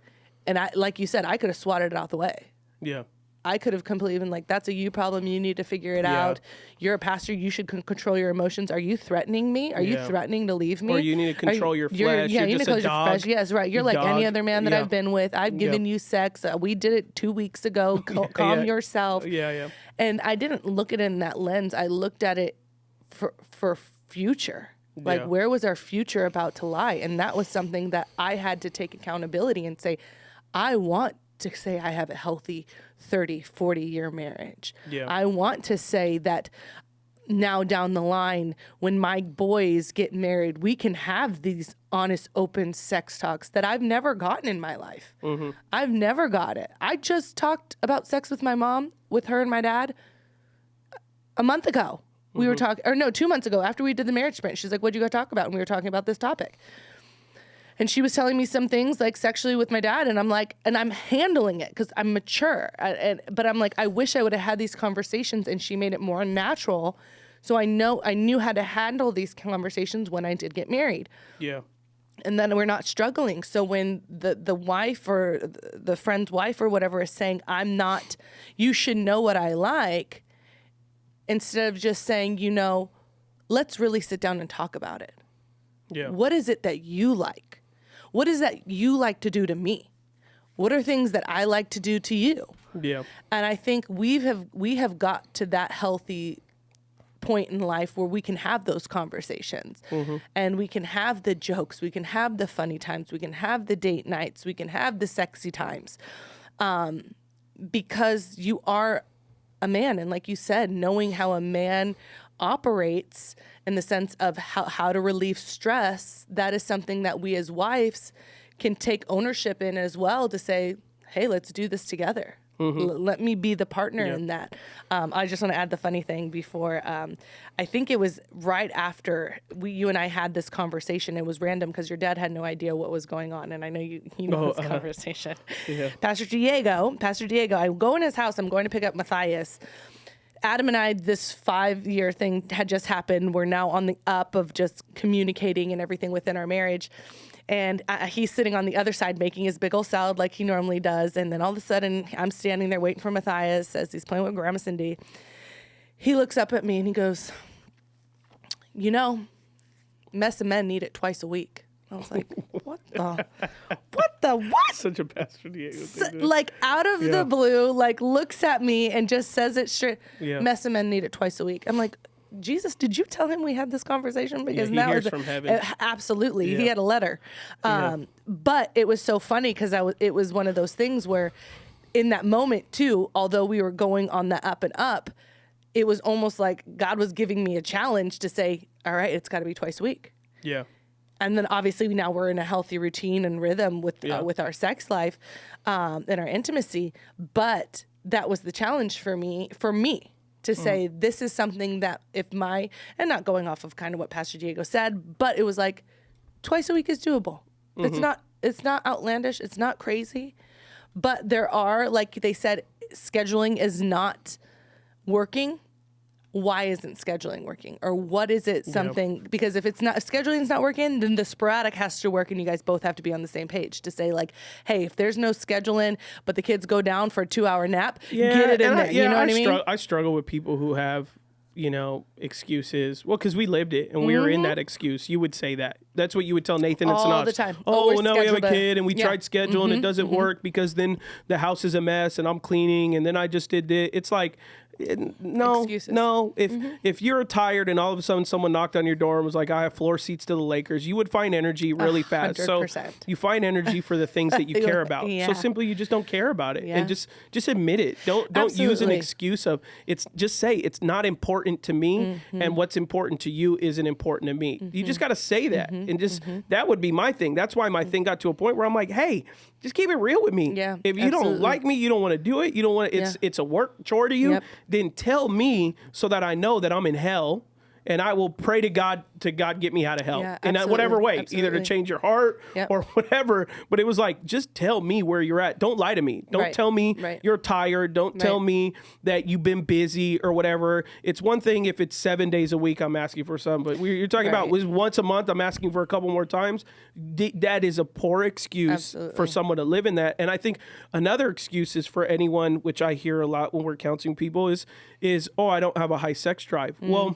And I, like you said, I could have swatted it out the way. Yeah. I could have completely been like, that's a you problem. You need to figure it out. You're a pastor. You should control your emotions. Are you threatening me? Are you threatening to leave me? Or you need to control your flesh. Yeah, you're you need to control your flesh. Yes, right. You're like any other man that I've been with. I've given you sex. We did it 2 weeks ago. Calm yourself. Yeah. And I didn't look at it in that lens. I looked at it for future. Like, where was our future about to lie? And that was something that I had to take accountability and say, I want to say I have a healthy 30, 40-year marriage. Yeah. I want to say that now down the line, when my boys get married, we can have these honest, open sex talks that I've never gotten in my life. I've never got it. I just talked about sex with my mom, with her and my dad, a month ago. We were talking, or no, 2 months ago after we did the marriage sprint. She's like, what'd you go talk about? And we were talking about this topic. And she was telling me some things like sexually with my dad. And I'm like, and I'm handling it because I'm mature. But I'm like, I wish I would have had these conversations, and she made it more natural. So I knew how to handle these conversations when I did get married. Yeah. And then we're not struggling. So when the wife or the friend's wife or whatever is saying, you should know what I like, instead of just saying, let's really sit down and talk about it. Yeah. What is it that you like? What is that you like to do to me? What are things that I like to do to you? Yeah. And I think we have got to that healthy point in life where we can have those conversations, and we can have the jokes, we can have the funny times, we can have the date nights, we can have the sexy times, because you are a man. And like you said, knowing how a man operates in the sense of how to relieve stress, that is something that we as wives can take ownership in as well, to say, hey, let's do this together. Let me be the partner in that. I just want to add the funny thing before. I think it was right after you and I had this conversation. It was random because your dad had no idea what was going on. And I know you know this conversation. Yeah. Pastor Diego, I go in his house. I'm going to pick up Matthias. Adam and I, this 5-year thing had just happened. We're now on the up of just communicating and everything within our marriage. And he's sitting on the other side making his big old salad like he normally does. And then all of a sudden, I'm standing there waiting for Matthias as he's playing with Grandma Cindy. He looks up at me and he goes, mess of men need it twice a week. I was like, what the? Such a Pastor Diego thing. Like out of the blue, like looks at me and just says it straight. Yeah. Mess of men need it twice a week. I'm like, Jesus, did you tell him we had this conversation? Because he that hears was from heaven. Absolutely. Yeah. He had a letter. But it was so funny because it was one of those things where in that moment too, although we were going on the up and up, it was almost like God was giving me a challenge to say, all right, it's got to be twice a week. Yeah. And then obviously now we're in a healthy routine and rhythm with our sex life and our intimacy. But that was the challenge for me to say, this is something that and not going off of kind of what Pastor Diego said, but it was like twice a week is doable. It's not outlandish. It's not crazy, but there are, like they said, scheduling is not working. Why isn't scheduling working? Or what is it something? Because if scheduling is not working, then the sporadic has to work, and you guys both have to be on the same page to say like, hey, if there's no scheduling, but the kids go down for a 2-hour nap, get it in there. You know what I mean? I struggle with people who have, excuses. Well, because we lived it and we were in that excuse. You would say that. That's what you would tell Nathan and Sanaz. All the time. Oh, no, we have a kid and we tried schedule and it doesn't work because then the house is a mess and I'm cleaning and then I just did it. It's like, Excuses. no. If you're tired and all of a sudden someone knocked on your door and was like, I have floor seats to the Lakers, you would find energy really fast. 100%. So you find energy for the things that you care about. Yeah. So simply you just don't care about it and just admit it. Don't use an excuse of just say it's not important to me and what's important to you isn't important to me. You just got to say that and just that would be my thing. That's why my thing got to a point where I'm like, hey, just keep it real with me. Yeah, if you don't like me, you don't want to do it. You don't want it's a work chore to you. Then tell me so that I know that I'm in hell and I will pray to God get me out of hell in whatever way, either to change your heart or whatever. But it was like, just tell me where you're at. Don't lie to me. Don't tell me you're tired. Don't tell me that you've been busy or whatever. It's one thing if it's 7 days a week I'm asking for something, but you're talking about once a month I'm asking for a couple more times. That is a poor excuse for someone to live in that. And I think another excuse is for anyone, which I hear a lot when we're counseling people is oh, I don't have a high sex drive. Well,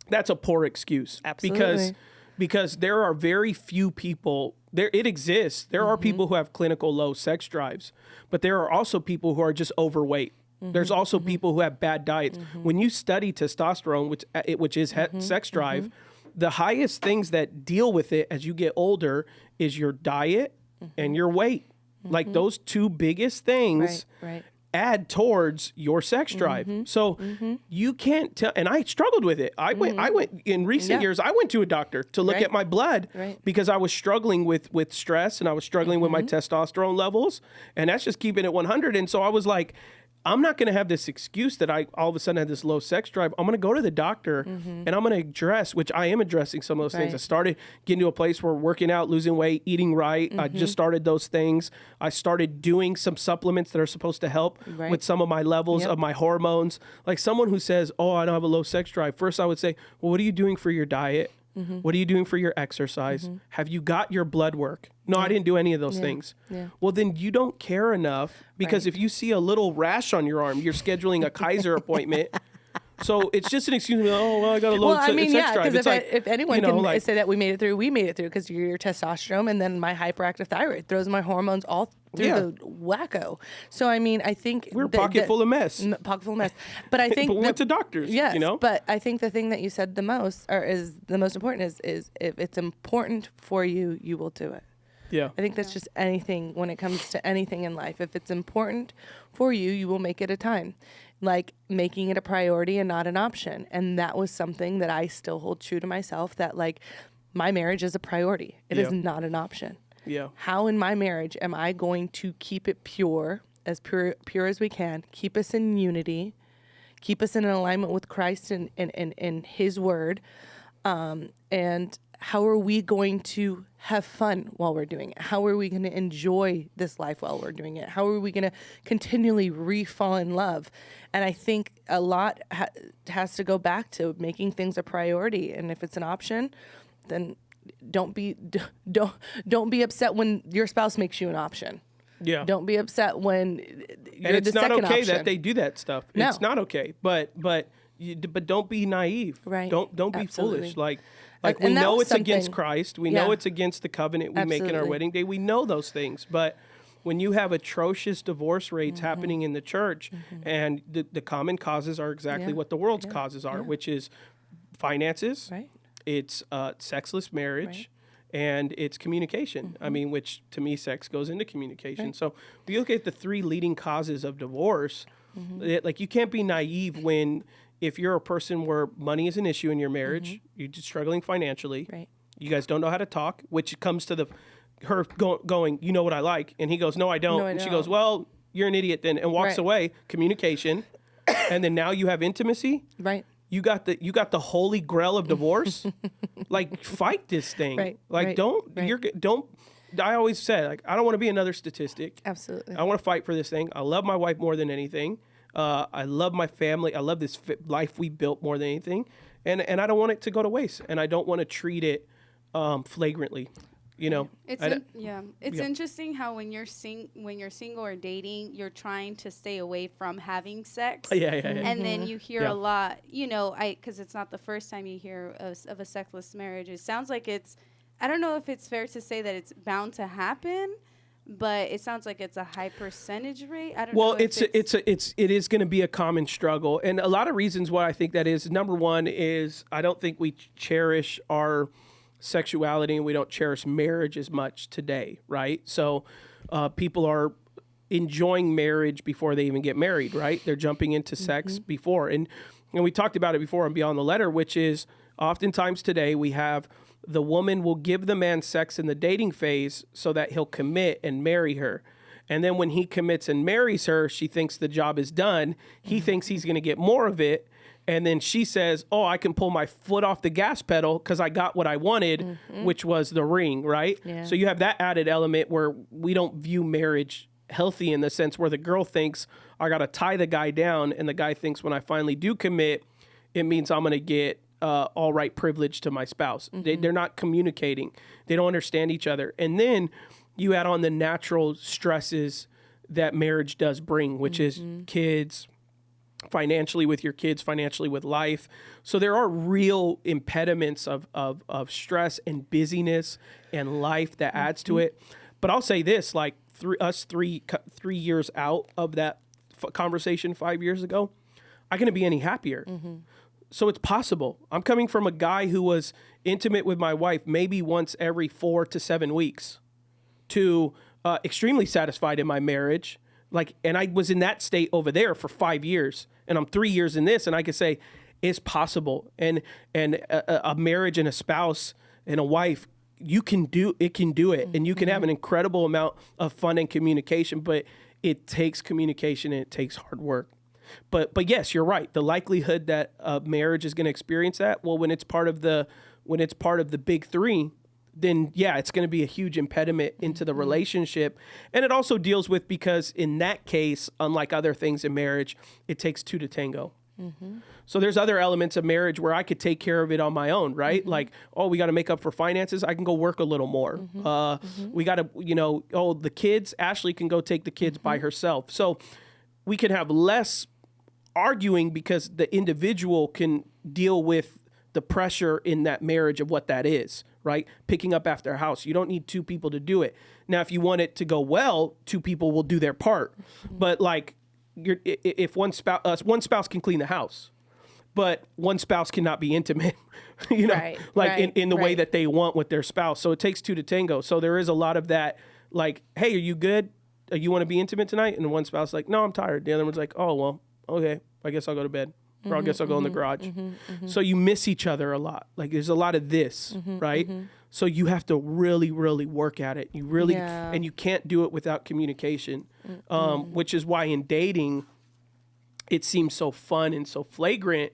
that's a poor excuse. Absolutely. Because there are very few people there. It exists. There are people who have clinical low sex drives, but there are also people who are just overweight. There's also people who have bad diets. When you study testosterone, which is sex drive, the highest things that deal with it as you get older is your diet and your weight. Like those two biggest things Right. add towards your sex drive. So you can't tell, and I struggled with it. I went in recent years, I went to a doctor to look at my blood because I was struggling with stress, and I was struggling with my testosterone levels, and that's just keeping it 100. And so I was like, I'm not going to have this excuse that I all of a sudden had this low sex drive. I'm going to go to the doctor and I'm going to address, which I am addressing some of those things. I started getting to a place where working out, losing weight, eating right. I just started those things. I started doing some supplements that are supposed to help with some of my levels of my hormones. Like someone who says, oh, I don't have a low sex drive. First, I would say, well, what are you doing for your diet? What are you doing for your exercise? Have you got your blood work? No, I didn't do any of those things. Well, then you don't care enough, because if you see a little rash on your arm, you're scheduling a Kaiser appointment. So it's just an excuse. Oh, well, I got a low sex drive. Because if anyone can say that we made it through because your testosterone, and then my hyperactive thyroid throws my hormones all through the wacko. So I mean, I think we're pocket full of mess. Pocket full of mess. But I think but we went to doctors. Yes, but I think the thing that you said the most, or is the most important, is if it's important for you, you will do it. Yeah. I think that's just anything when it comes to anything in life. If it's important for you, you will make it a time. Like making it a priority and not an option. And that was something that I still hold true to myself, that like my marriage is a priority. It is not an option. Yeah. How in my marriage am I going to keep it pure as we can, keep us in unity, keep us in an alignment with Christ and his word, and how are we going to have fun while we're doing it? How are we going to enjoy this life while we're doing it? How are we going to continually re-fall in love? And I think a lot has to go back to making things a priority. And if it's an option, then don't be upset when your spouse makes you an option. Yeah. Don't be upset when you're and it's the not second okay option. that they do that stuff. No. It's not okay. But don't be naive. Right. Don't be Absolutely. foolish. Like we And that know was it's against something- Christ. We know it's against the covenant we make in our Absolutely. wedding day. We know those things. But when you have atrocious divorce rates happening in the church, and the common causes are exactly what the world's causes are, which is finances, it's sexless marriage, and it's communication. I mean, which to me, sex goes into communication. So if you look at the three leading causes of divorce, like you can't be naive if you're a person where money is an issue in your marriage, you're just struggling financially, you guys don't know how to talk, which comes to her going, you know what I like, and he goes, no, I don't. No, I and she don't. goes, well, you're an idiot then, and walks away. Communication, and then now you have intimacy. Right. You got the holy grail of divorce. Like, fight this thing. Right, Like, right, don't. right. I always say, like, I don't want to be another statistic. Absolutely. I want to fight for this thing. I love my wife more than anything. I love my family. I love this life we built more than anything, and I don't want it to go to waste. And I don't want to treat it flagrantly. You know, It's interesting how when you're single or dating, you're trying to stay away from having sex. Yeah. And then you hear a lot, because it's not the first time you hear of a sexless marriage. It sounds like I don't know if it's fair to say that it's bound to happen, but it sounds like it's a high percentage rate. I don't know. Well, it is going to be a common struggle, and a lot of reasons why I think that is. Number one is I don't think we cherish our sexuality, and we don't cherish marriage as much today, right? So people are enjoying marriage before they even get married, right? They're jumping into sex before, and we talked about it before on Beyond the Letter, which is oftentimes today we have the woman will give the man sex in the dating phase so that he'll commit and marry her. And then when he commits and marries her, she thinks the job is done. He thinks he's going to get more of it. And then she says, oh, I can pull my foot off the gas pedal because I got what I wanted, which was the ring, right? Yeah. So you have that added element where we don't view marriage healthy in the sense where the girl thinks, I got to tie the guy down. And the guy thinks when I finally do commit, it means I'm going to get all right privilege to my spouse. They're not communicating. They don't understand each other. And then you add on the natural stresses that marriage does bring, which is kids, financially with your kids, financially with life. So there are real impediments of stress and busyness and life that adds to it. But I'll say this, like three years out of that conversation 5 years ago, I couldn't be any happier. So it's possible. I'm coming from a guy who was intimate with my wife maybe once every 4 to 7 weeks to extremely satisfied in my marriage. Like, and I was in that state over there for 5 years, and I'm 3 years in this, and I could say it's possible. And a marriage and a spouse and a wife, it can do it, and you can have an incredible amount of fun and communication, but it takes communication and it takes hard work. But yes, you're right. The likelihood that a marriage is going to experience that, well, when it's part of the big three, then yeah, it's going to be a huge impediment into the relationship. And it also deals with, because in that case, unlike other things in marriage, it takes two to tango. So there's other elements of marriage where I could take care of it on my own, right? Like, oh, we got to make up for finances. I can go work a little more. We got to, the kids, Ashley can go take the kids by herself. So we can have less arguing because the individual can deal with the pressure in that marriage of what that is, right? Picking up after a house. You don't need two people to do it. Now, if you want it to go well, two people will do their part. But like, if one spouse can clean the house, but one spouse cannot be intimate, in the way that they want with their spouse. So it takes two to tango. So there is a lot of that, like, hey, are you good? You want to be intimate tonight? And one spouse is like, no, I'm tired. The other one's like, oh, well, okay, I guess I'll go to bed. Or I guess I'll go in the garage. So you miss each other a lot. Like, there's a lot of this, right? So you have to really, really work at it. You really, and you can't do it without communication, which is why in dating, it seems so fun and so flagrant.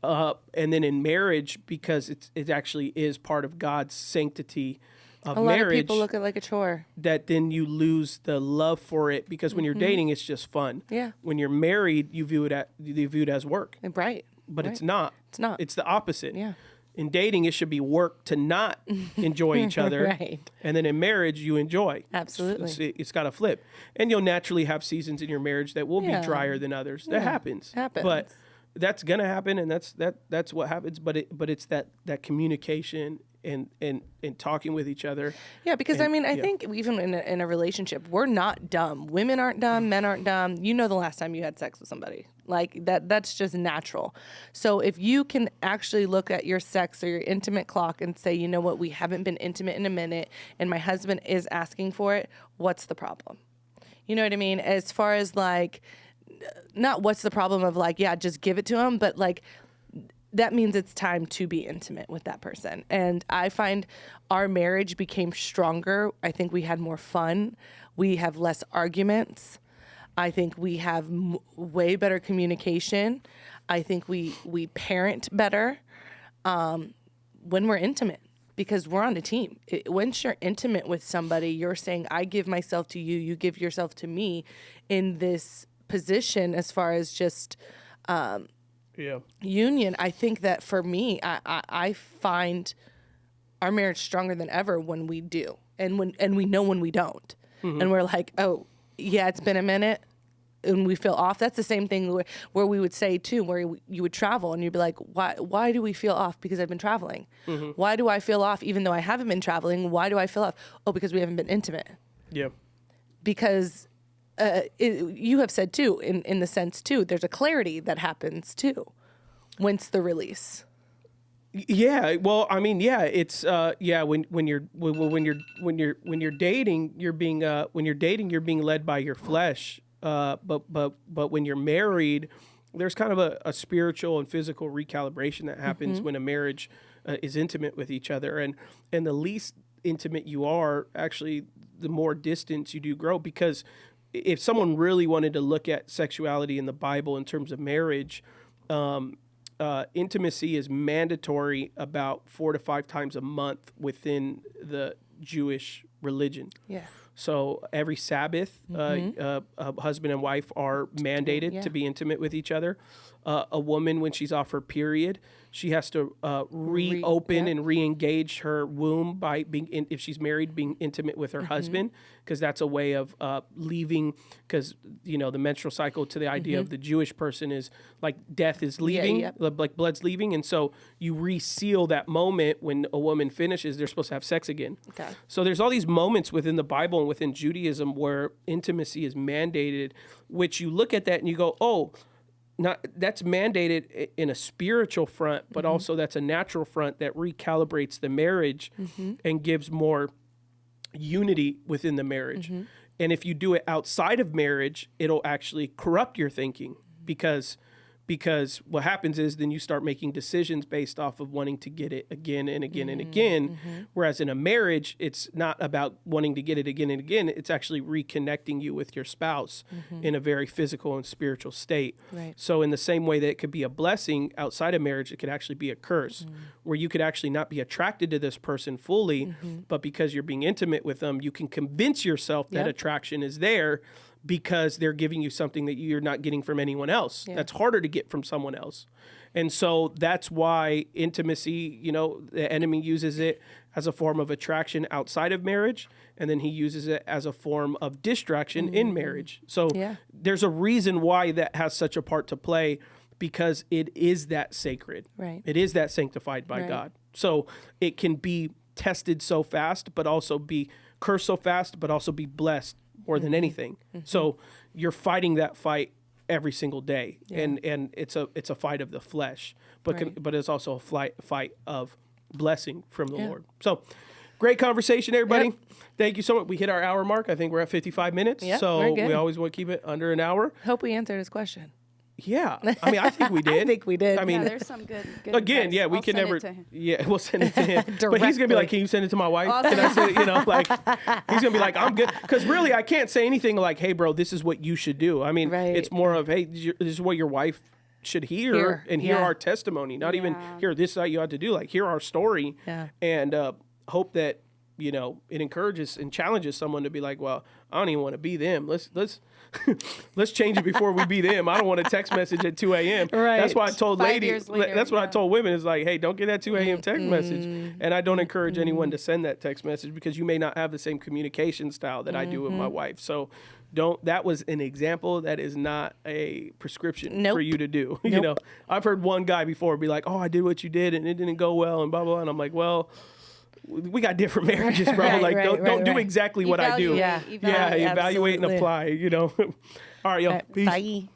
And then in marriage, because it actually is part of God's sanctity of marriage. A lot of people look at it like a chore. That then you lose the love for it, because when you're dating, it's just fun. Yeah. When you're married, you view it as work. Right. But it's not. It's not. It's the opposite. Yeah. In dating, it should be work to not enjoy each other. Right. And then in marriage, you enjoy. Absolutely. It's got to flip. And you'll naturally have seasons in your marriage that will be drier than others. That happens. But that's going to happen, and that's what happens. But it's that communication and talking with each other. Yeah, because I think even in a relationship, we're not dumb. Women aren't dumb. Men aren't dumb. You know the last time you had sex with somebody. Like that's just natural. So if you can actually look at your sex or your intimate clock and say, you know what, we haven't been intimate in a minute, and my husband is asking for it, what's the problem? You know what I mean? As far as like, not what's the problem of like, yeah, just give it to him, but like, that means it's time to be intimate with that person. And I find our marriage became stronger. I think we had more fun. We have less arguments. I think we have way better communication. I think we parent better when we're intimate, because we're on a team. Once you're intimate with somebody, you're saying, I give myself to you, you give yourself to me, in this position as far as just union. I think that for me, I find our marriage stronger than ever when we do, and we know when we don't, and we're like, oh yeah, it's been a minute, and we feel off. That's the same thing where we would say too, where you would travel and you'd be like, why do we feel off? Because I've been traveling. Why do I feel off even though I haven't been traveling? Why do I feel off? Oh, because we haven't been intimate. Yeah. Because you have said too, in the sense too, there's a clarity that happens too, once the release. Yeah, well, I mean, yeah, it's when you're dating, you're being led by your flesh. But when you're married, there's kind of a spiritual and physical recalibration that happens when a marriage is intimate with each other, and the least intimate you are, actually, the more distance you do grow. Because if someone really wanted to look at sexuality in the Bible in terms of marriage, intimacy is mandatory about 4 to 5 times a month within the Jewish religion. Yeah. So every Sabbath, a husband and wife are mandated to be intimate with each other. A woman, when she's off her period, she has to reopen and re-engage her womb by if she's married, being intimate with her husband, because that's a way of leaving. Because the menstrual cycle, to the idea of the Jewish person, is like death is leaving, like blood's leaving, and so you reseal that moment when a woman finishes. They're supposed to have sex again. Okay. So there's all these moments within the Bible and within Judaism where intimacy is mandated, which you look at that and you go, oh. That's mandated in a spiritual front, but also that's a natural front that recalibrates the marriage and gives more unity within the marriage. And if you do it outside of marriage, it'll actually corrupt your thinking because what happens is then you start making decisions based off of wanting to get it again and again and again. Whereas in a marriage, it's not about wanting to get it again and again. It's actually reconnecting you with your spouse in a very physical and spiritual state. Right. So in the same way that it could be a blessing outside of marriage, it could actually be a curse where you could actually not be attracted to this person fully, but because you're being intimate with them, you can convince yourself that attraction is there because they're giving you something that you're not getting from anyone else. That's harder to get from someone else. And so that's why intimacy, the enemy uses it as a form of attraction outside of marriage, and then he uses it as a form of distraction in marriage. So there's a reason why that has such a part to play, because it is that sacred. Right. It is that sanctified by God. So it can be tested so fast, but also be cursed so fast, but also be blessed more than anything. So you're fighting that fight every single day, and it's a fight of the flesh, but it's also a fight of blessing from the Lord. So great conversation, everybody. Thank you so much. We hit our hour mark. I think we're at 55 minutes. So we always want to keep it under an hour. Hope we answered his question. Yeah, I mean, I think we did. I think we did. I mean, there's some good again, advice. we I'll can send never. it to him. Yeah, we'll send it to him. But he's gonna be like, "Can you send it to my wife?" I'll Can I send it? He's gonna be like, "I'm good," because really, I can't say anything like, "Hey, bro, this is what you should do." I mean, it's more of, "Hey, this is what your wife should hear and hear our testimony." Not even hear this is how you ought to do. Like, hear our story, and hope that it encourages and challenges someone to be like, "Well, I don't even want to be them. Let's let's change it before we be them. I don't want a text message at 2 a.m. Right. That's why I told 5 years later, that's what I told women is like, hey, don't get that 2 a.m. text message. And I don't encourage anyone to send that text message because you may not have the same communication style that I do with my wife. So that was an example. That is not a prescription for you to do. I've heard one guy before be like, oh, I did what you did and it didn't go well and blah, blah, blah. And I'm like, well, we got different marriages, bro. Don't do exactly what I do. Evaluate. Evaluate and apply, All right, yo. Peace. Bye.